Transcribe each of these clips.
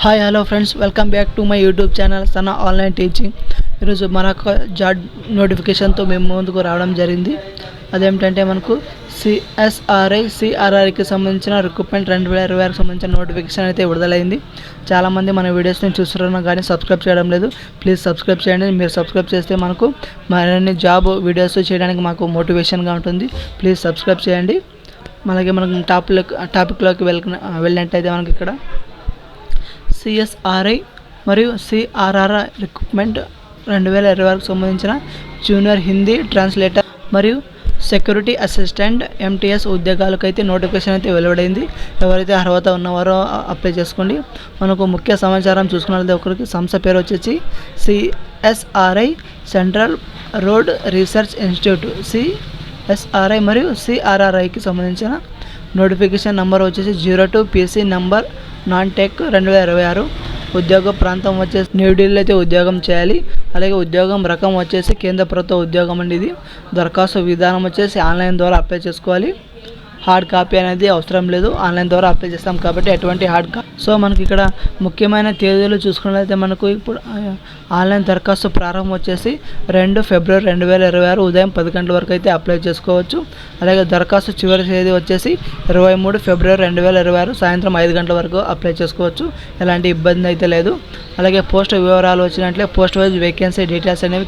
Hi hello friends, welcome back to my YouTube channel Sana online teaching. ఈరోజు మరొక job నోటిఫికేషన్తో మేము ముందుకు రావడం జరిగింది. అదేమిటంటే మనకు సిఆర్ఐకి సంబంధించిన రిక్రూట్మెంట్ 2026కి సంబంధించిన నోటిఫికేషన్ అయితే విడుదలైంది. చాలామంది మన వీడియోస్ని చూస్తున్నా కానీ సబ్స్క్రైబ్ చేయడం లేదు. ప్లీజ్ సబ్స్క్రైబ్ చేయండి. మీరు సబ్స్క్రైబ్ చేస్తే మనకు మరిన్ని జాబ్ వీడియోస్ చేయడానికి మాకు మోటివేషన్గా ఉంటుంది. ప్లీజ్ సబ్స్క్రైబ్ చేయండి. అలాగే మనకు టాపిక్లోకి వెళ్ళినట్టయితే మనకి ఇక్కడ సిఎస్ఆర్ఐ మరియు సిఆర్ఆర్ రిక్రూట్మెంట్ 2026కి సంబంధించిన జూనియర్ హిందీ ట్రాన్స్లేటర్ మరియు సెక్యూరిటీ అసిస్టెంట్ ఎంటీఎస్ ఉద్యోగాలకైతే నోటిఫికేషన్ అయితే వెలువడైంది. ఎవరైతే అర్హత ఉన్నవారో అప్లై చేసుకోండి. మనకు ముఖ్య సమాచారం చూసుకున్నట్లయితే ఒకరికి సంస్థ పేరు వచ్చేసి CSRI central road research institute. CSRI మరియు సిఆర్ఆర్ఐకి సంబంధించిన నోటిఫికేషన్ నెంబర్ వచ్చేసి 02 PC నంబర్ నాన్ టెక్ 2026. ఉద్యోగ ప్రాంతం వచ్చేసి న్యూఢిల్లీ అయితే ఉద్యోగం చేయాలి. అలాగే ఉద్యోగం రకం వచ్చేసి కేంద్ర ప్రభుత్వ ఉద్యోగం అండి. ఇది దరఖాస్తు విధానం వచ్చేసి ఆన్లైన్ ద్వారా అప్లై చేసుకోవాలి. హార్డ్ కాపీ అనేది అవసరం లేదు, ఆన్లైన్ ద్వారా అప్లై చేస్తాం కాబట్టి ఎటువంటి హార్డ్ కాపీ. సో మనకి ఇక్కడ ముఖ్యమైన తేదీలు చూసుకున్నట్లయితే మనకు ఇప్పుడు ఆన్లైన్ దరఖాస్తు ప్రారంభం వచ్చేసి 2 ఫిబ్రవరి 2026 ఉదయం 10 గంటల వరకు అయితే అప్లై చేసుకోవచ్చు. అలాగే దరఖాస్తు చివరి తేదీ వచ్చేసి 23 ఫిబ్రవరి 2026 సాయంత్రం 5 గంటల వరకు అప్లై చేసుకోవచ్చు. ఎలాంటి ఇబ్బంది అయితే లేదు. అలాగే పోస్ట్ వివరాలు వచ్చినట్లే పోస్ట్ వైజ్ వేకెన్సీ డీటెయిల్స్ అనేవి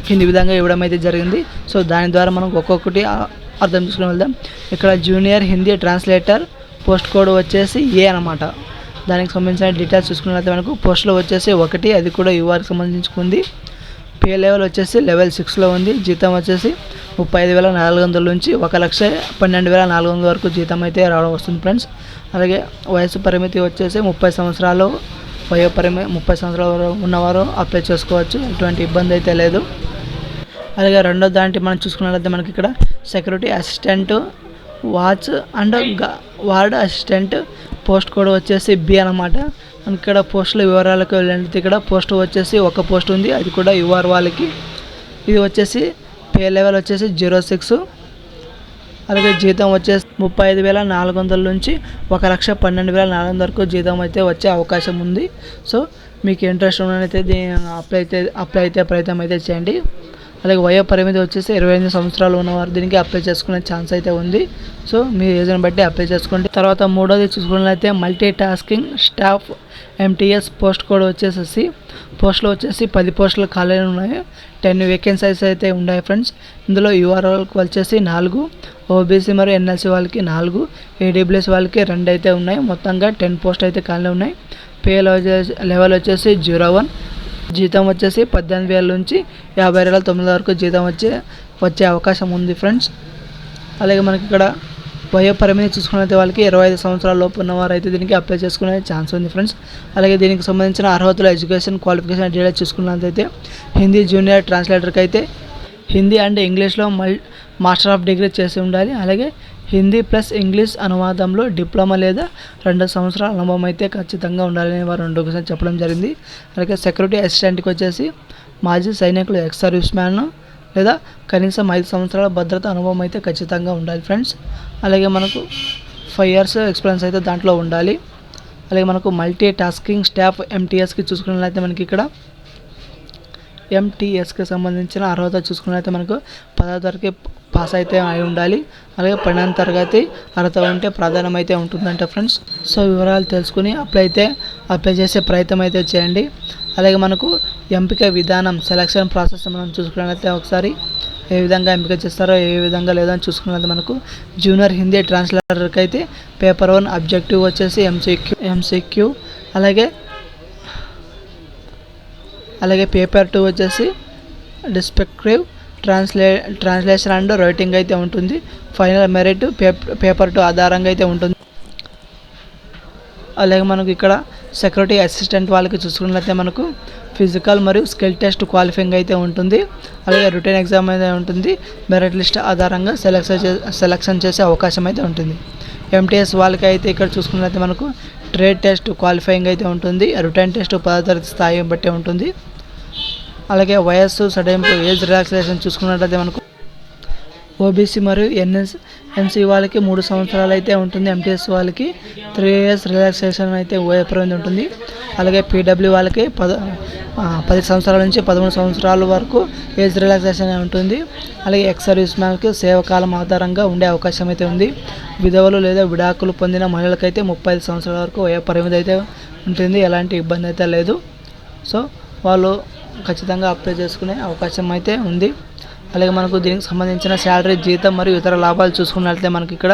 కింది విధంగా ఇవ్వడం అయితే జరిగింది. సో దాని ద్వారా మనం ఒక్కొక్కటి అర్థం చేసుకుని వెళ్దాం. ఇక్కడ junior Hindi translator post code వచ్చేసి ఏ అనమాట. దానికి సంబంధించిన డీటెయిల్స్ చూసుకున్నట్లయితే మనకు పోస్టులో వచ్చేసి 1, అది కూడా యూఆర్కి సంబంధించుకుంది. పే లెవెల్ వచ్చేసి లెవెల్ 6లో ఉంది. జీతం వచ్చేసి 35,400 నుంచి 1,12,400 వరకు జీతం అయితే రావడం వస్తుంది ఫ్రెండ్స్. అలాగే వయసు పరిమితి వచ్చేసి 30 సంవత్సరాలు, 30 సంవత్సరాలు ఉన్నవారు అప్లై చేసుకోవచ్చు. ఎటువంటి ఇబ్బంది అయితే లేదు. అలాగే రెండో దాంట్లో మనం చూసుకున్నట్లయితే మనకి ఇక్కడ security assistant, watch and ward assistant post code వచ్చేసి బి అనమాట. మనకి ఇక్కడ పోస్టుల వివరాలకు వెళ్ళినట్లయితే ఇక్కడ పోస్ట్ వచ్చేసి ఒక పోస్ట్ ఉంది, అది కూడా యూఆర్ వాళ్ళకి. ఇది వచ్చేసి పే లెవెల్ వచ్చేసి 06. అలాగే జీతం వచ్చేసి 35,400 నుంచి 1,12,400 వరకు జీతం అయితే వచ్చే అవకాశం ఉంది. సో మీకు ఇంట్రెస్ట్ ఉన్నట్లయితే అప్లై అయితే ప్రయత్నం అయితే చేయండి. అలాగే వయో పరిమితి వచ్చేసి 25 సంవత్సరాలు ఉన్నవారు దీనికి అప్లై చేసుకునే ఛాన్స్ అయితే ఉంది. సో మీ ఏజ్ని బట్టి అప్లై చేసుకోండి. తర్వాత మూడోది చూసుకున్నట్లయితే multi tasking staff MTS post code వచ్చేసి పోస్టులు వచ్చేసి 10 పోస్టులు ఖాళీ ఉన్నాయి. 10 వేకెన్సీస్ అయితే ఉన్నాయి ఫ్రెండ్స్. ఇందులో యూఆర్ వాళ్ళకి వచ్చేసి 4, ఓబీసీ మరియు ఎన్ఎల్సీ వాళ్ళకి 4, ఏడబ్ల్యూఎస్ వాళ్ళకి 2 అయితే ఉన్నాయి. మొత్తంగా 10 పోస్టులు అయితే ఖాళీ ఉన్నాయి. పే లెవెల్ వచ్చేసి 01. జీతం వచ్చేసి 18,000 నుంచి 50,900 వరకు జీతం వచ్చే అవకాశం ఉంది ఫ్రెండ్స్. అలాగే మనకి ఇక్కడ వయో పరిమితి చూసుకున్నట్లయితే వాళ్ళకి 25 సంవత్సరాల లోపు ఉన్నవారు అయితే దీనికి అప్లై చేసుకునే ఛాన్స్ ఉంది ఫ్రెండ్స్. అలాగే దీనికి సంబంధించిన అర్హతలు ఎడ్యుకేషన్ క్వాలిఫికేషన్ డీటెయిల్స్ చూసుకున్నట్లయితే హిందీ జూనియర్ ట్రాన్స్లేటర్కి అయితే హిందీ అండ్ ఇంగ్లీష్లో మాస్టర్ ఆఫ్ డిగ్రీ చేసి ఉండాలి. అలాగే హిందీ ప్లస్ ఇంగ్లీష్ అనువాదంలో డిప్లొమా లేదా 2 సంవత్సరాల అనుభవం అయితే ఖచ్చితంగా ఉండాలని వారు నోటిఫికేషన్ చెప్పడం జరిగింది. అలాగే సెక్యూరిటీ అసిస్టెంట్కి వచ్చేసి మాజీ సైనికులు, ఎక్స్ సర్వీస్ మ్యాన్ లేదా కనీసం 5 సంవత్సరాల భద్రత అనుభవం అయితే ఖచ్చితంగా ఉండాలి ఫ్రెండ్స్. అలాగే మనకు 5 years ఎక్స్పీరియన్స్ అయితే దాంట్లో ఉండాలి. అలాగే మనకు మల్టీ టాస్కింగ్ స్టాఫ్ ఎంటీఎస్కి చూసుకున్నట్లయితే మనకి ఇక్కడ ఎంటీఎస్కి సంబంధించిన అర్హత చూసుకున్నట్లయితే మనకు 10వ తరగతి పాస్ అయితే అయి ఉండాలి. అలాగే 12వ తరగతి అర్హత ఉంటే ప్రాధాన్యం అయితే ఉంటుందంట ఫ్రెండ్స్. సో వివరాలు తెలుసుకుని అప్లై చేసే ప్రయత్నం అయితే చేయండి. అలాగే మనకు ఎంపిక విధానం సెలక్షన్ ప్రాసెస్ మనం చూసుకున్నట్లయితే ఒకసారి ఏ విధంగా ఎంపిక చేస్తారో ఏ విధంగా లేదో అని చూసుకున్నట్లయితే మనకు జూనియర్ హిందీ ట్రాన్స్లేటర్కి అయితే పేపర్ 1 అబ్జెక్టివ్ వచ్చేసి ఎంసీక్యూ అలాగే పేపర్ 2 వచ్చేసి డిస్క్రిప్టివ్ ట్రాన్స్లేషన్ అండ్ రైటింగ్ అయితే ఉంటుంది. ఫైనల్ మెరిట్ పేపర్ 2 ఆధారంగా అయితే ఉంటుంది. అలాగే మనకు ఇక్కడ సెక్యూరిటీ అసిస్టెంట్ వాళ్ళకి చూసుకున్నట్లయితే మనకు ఫిజికల్ మరియు స్కిల్ టెస్ట్ క్వాలిఫైయింగ్ అయితే ఉంటుంది. అలాగే రిటర్న్ ఎగ్జామ్ అయితే ఉంటుంది. మెరిట్ లిస్ట్ ఆధారంగా సెలక్షన్ చేసే అవకాశం అయితే ఉంటుంది. ఎంటీఎస్ వాళ్ళకి అయితే ఇక్కడ చూసుకున్నట్లయితే మనకు ట్రేడ్ టెస్ట్ క్వాలిఫైయింగ్ అయితే ఉంటుంది. రిటర్న్ టెస్ట్ 10వ తరగతి స్థాయి బట్టి ఉంటుంది. అలాగే వయస్సు సడలింపు ఏజ్ రిలాక్సేషన్ చూసుకున్నట్లయితే మనకు ఓబీసీ మరియు ఎన్సీ వాళ్ళకి 3 సంవత్సరాలు అయితే ఉంటుంది. ఎంటీఎస్ వాళ్ళకి 3 ఇయర్స్ రిలాక్సేషన్ అయితే వయోపరిమితి ఉంటుంది. అలాగే పీడబ్ల్యూ వాళ్ళకి 10 సంవత్సరాల నుంచి 13 సంవత్సరాల వరకు ఏజ్ రిలాక్సేషన్ ఉంటుంది. అలాగే ఎక్స్ సర్వీస్ మ్యాన్కి సేవకాలం ఆధారంగా ఉండే అవకాశం అయితే ఉంది. విధవలు లేదా విడాకులు పొందిన మహిళలకైతే 35 సంవత్సరాల వరకు వయోపరిమితి అయితే ఉంటుంది. ఎలాంటి ఇబ్బంది అయితే లేదు. సో వాళ్ళు ఖచ్చితంగా అప్లై చేసుకునే అవకాశం అయితే ఉంది. అలాగే మనకు దీనికి సంబంధించిన శాలరీ, జీతం మరియు ఇతర లాభాలు చూసుకున్నట్లయితే మనకి ఇక్కడ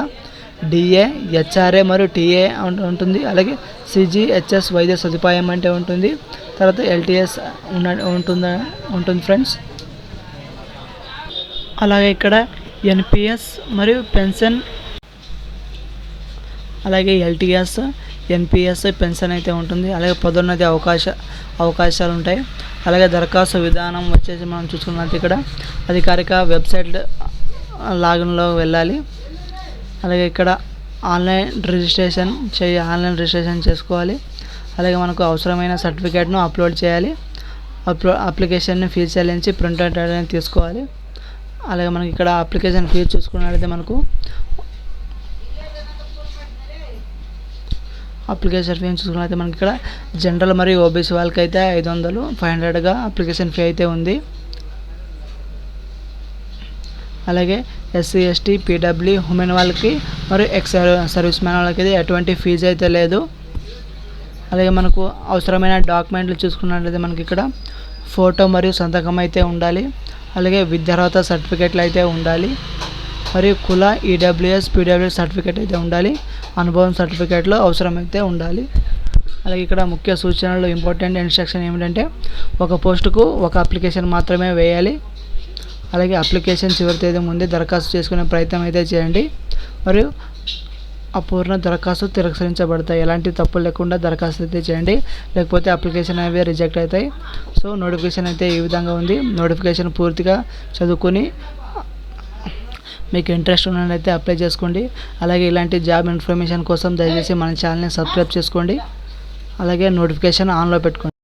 డిఏ, హెచ్ఆర్ఏ మరియు టీఏ ఉంటుంది. అలాగే సిజిహెచ్ఎస్ వైద్య సదుపాయం అంటే ఉంటుంది. తర్వాత ఎల్టీఎస్ ఉంటుంది ఫ్రెండ్స్. అలాగే ఇక్కడ ఎన్పిఎస్ మరియు పెన్షన్, అలాగే ఎల్టీఎస్, ఎన్పిఎస్, పెన్షన్ అయితే ఉంటుంది. అలాగే పదోన్నతి అవకాశాలు ఉంటాయి. అలాగే దరఖాస్తు విధానం వచ్చేసి మనం చూసుకున్నట్టు ఇక్కడ అధికారిక వెబ్సైట్ లాగిన్లో వెళ్ళాలి. అలాగే ఇక్కడ ఆన్లైన్ రిజిస్ట్రేషన్ చేసుకోవాలి. అలాగే మనకు అవసరమైన సర్టిఫికేట్ను అప్లోడ్ చేయాలి. అప్లికేషన్ని ఫీజు చెల్లించి ప్రింట్అవుట్ అనేది తీసుకోవాలి. అలాగే మనకి ఇక్కడ అప్లికేషన్ ఫీజు చూసుకున్నట్లయితే మనకు అప్లికేషన్ ఫీ చూసుకున్నట్లయితే మనకి ఇక్కడ జనరల్ మరియు ఓబీసీ వాళ్ళకి అయితే 500, 500గా అప్లికేషన్ ఫీ అయితే ఉంది. అలాగే ఎస్సీ, ఎస్టీ, పీడబ్ల్యూ, ఉమెన్ వాళ్ళకి మరియు ఎక్స్ సర్వీస్ మ్యాన్ వాళ్ళకి అయితే ఎటువంటి ఫీజు అయితే లేదు. అలాగే మనకు అవసరమైన డాక్యుమెంట్లు చూసుకున్నట్లయితే మనకి ఇక్కడ ఫోటో మరియు సంతకం అయితే ఉండాలి. అలాగే విద్యార్హత సర్టిఫికేట్లు అయితే ఉండాలి. మరియు కుల, ఈడబ్ల్యూఎస్, పీడబ్ల్యూఎస్ సర్టిఫికేట్ అయితే ఉండాలి. అనుభవం సర్టిఫికేట్లో అవసరమైతే ఉండాలి. అలాగే ఇక్కడ ముఖ్య సూచనలు, ఇంపార్టెంట్ ఇన్స్ట్రక్షన్ ఏమిటంటే ఒక పోస్టుకు ఒక అప్లికేషన్ మాత్రమే వేయాలి. అలాగే అప్లికేషన్ చివరి తేదీ ముందే దరఖాస్తు చేసుకునే ప్రయత్నం అయితే చేయండి. మరియు అపూర్ణ దరఖాస్తు తిరస్కరించబడతాయి. ఎలాంటి తప్పులు లేకుండా దరఖాస్తు అయితే చేయండి, లేకపోతే అప్లికేషన్ అవి రిజెక్ట్ అవుతాయి. సో నోటిఫికేషన్ అయితే ఈ విధంగా ఉంది. నోటిఫికేషన్ పూర్తిగా చదువుకొని మీకు ఇంట్రెస్ట్ ఉన్నట్లయితే అప్లై చేసుకోండి. అలాగే ఇలాంటి జాబ్ ఇన్ఫర్మేషన్ కోసం దయచేసి మన ఛానల్ని సబ్స్క్రైబ్ చేసుకోండి. అలాగే నోటిఫికేషన్ ఆన్లో పెట్టుకోండి.